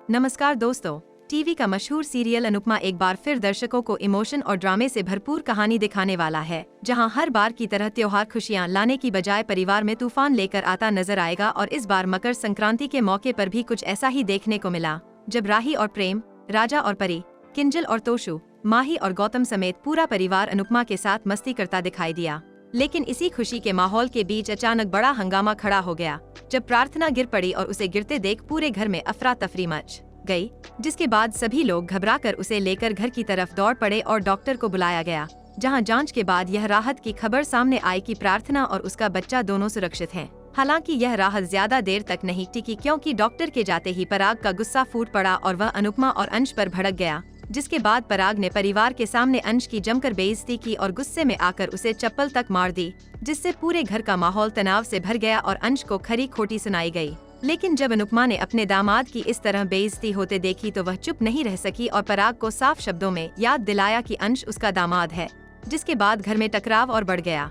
नमस्कार दोस्तों, टीवी का मशहूर सीरियल अनुपमा एक बार फिर दर्शकों को इमोशन और ड्रामे से भरपूर कहानी दिखाने वाला है, जहां हर बार की तरह त्योहार खुशियां लाने की बजाय परिवार में तूफान लेकर आता नजर आएगा। और इस बार मकर संक्रांति के मौके पर भी कुछ ऐसा ही देखने को मिला, जब राही और प्रेम, राजा और परी, किंजल और तोशु, माही और गौतम समेत पूरा परिवार अनुपमा के साथ मस्ती करता दिखाई दिया। लेकिन इसी खुशी के माहौल के बीच अचानक बड़ा हंगामा खड़ा हो गया, जब प्रार्थना गिर पड़ी और उसे गिरते देख पूरे घर में अफरा तफरी मच गई, जिसके बाद सभी लोग घबराकर उसे लेकर घर की तरफ दौड़ पड़े और डॉक्टर को बुलाया गया, जहां जांच के बाद यह राहत की खबर सामने आई कि प्रार्थना और उसका बच्चा दोनों सुरक्षित हैं। हालांकि यह राहत ज्यादा देर तक नहीं टिकी, क्योंकि डॉक्टर के जाते ही पराग का गुस्सा फूट पड़ा और वह अनुपमा और अंश पर भड़क गया, जिसके बाद पराग ने परिवार के सामने अंश की जमकर बेइज्जती की और गुस्से में आकर उसे चप्पल तक मार दी, जिससे पूरे घर का माहौल तनाव से भर गया और अंश को खरी खोटी सुनाई गई। लेकिन जब अनुपमा ने अपने दामाद की इस तरह बेइज्जती होते देखी तो वह चुप नहीं रह सकी और पराग को साफ शब्दों में याद दिलाया कि अंश उसका दामाद है, जिसके बाद घर में टकराव और बढ़ गया।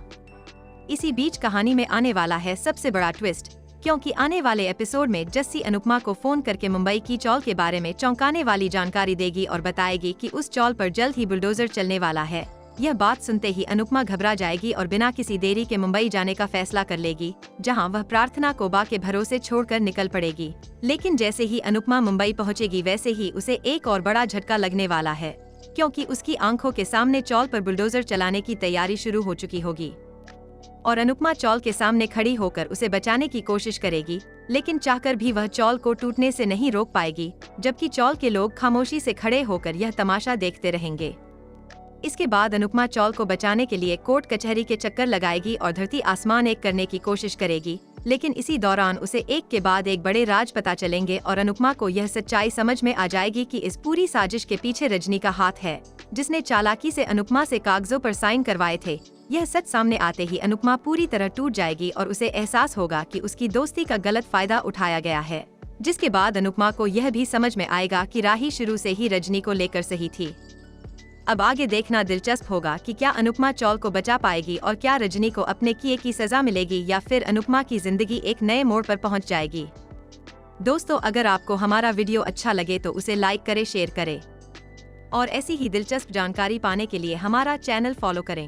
इसी बीच कहानी में आने वाला है सबसे बड़ा ट्विस्ट, क्योंकि आने वाले एपिसोड में जस्सी अनुपमा को फोन करके मुंबई की चौल के बारे में चौंकाने वाली जानकारी देगी और बताएगी कि उस चौल पर जल्द ही बुलडोजर चलने वाला है। यह बात सुनते ही अनुपमा घबरा जाएगी और बिना किसी देरी के मुंबई जाने का फैसला कर लेगी, जहां वह प्रार्थना को बा के भरोसे छोड़कर निकल पड़ेगी। लेकिन जैसे ही अनुपमा मुंबई पहुंचेगी वैसे ही उसे एक और बड़ा झटका लगने वाला है, क्योंकि उसकी आंखों के सामने चौल पर बुलडोजर चलाने की तैयारी शुरू हो चुकी होगी और अनुपमा चौल के सामने खड़ी होकर उसे बचाने की कोशिश करेगी, लेकिन चाहकर भी वह चौल को टूटने से नहीं रोक पाएगी, जबकि चौल के लोग खामोशी से खड़े होकर यह तमाशा देखते रहेंगे। इसके बाद अनुपमा चौल को बचाने के लिए कोर्ट कचहरी के चक्कर लगाएगी और धरती आसमान एक करने की कोशिश करेगी, लेकिन इसी दौरान उसे एक के बाद एक बड़े राज पता चलेंगे और अनुपमा को यह सच्चाई समझ में आ जाएगी कि इस पूरी साजिश के पीछे रजनी का हाथ है, जिसने चालाकी से अनुपमा से कागजों पर साइन करवाए थे। यह सच सामने आते ही अनुपमा पूरी तरह टूट जाएगी और उसे एहसास होगा कि उसकी दोस्ती का गलत फायदा उठाया गया है, जिसके बाद अनुपमा को यह भी समझ में आएगा कि राही शुरू से ही रजनी को लेकर सही थी। अब आगे देखना दिलचस्प होगा कि क्या अनुपमा चौल को बचा पाएगी और क्या रजनी को अपने किए की सजा मिलेगी या फिर अनुपमा की जिंदगी एक नए मोड़ पर पहुंच जाएगी। दोस्तों, अगर आपको हमारा वीडियो अच्छा लगे तो उसे लाइक करें, शेयर करें और ऐसी ही दिलचस्प जानकारी पाने के लिए हमारा चैनल फॉलो करें।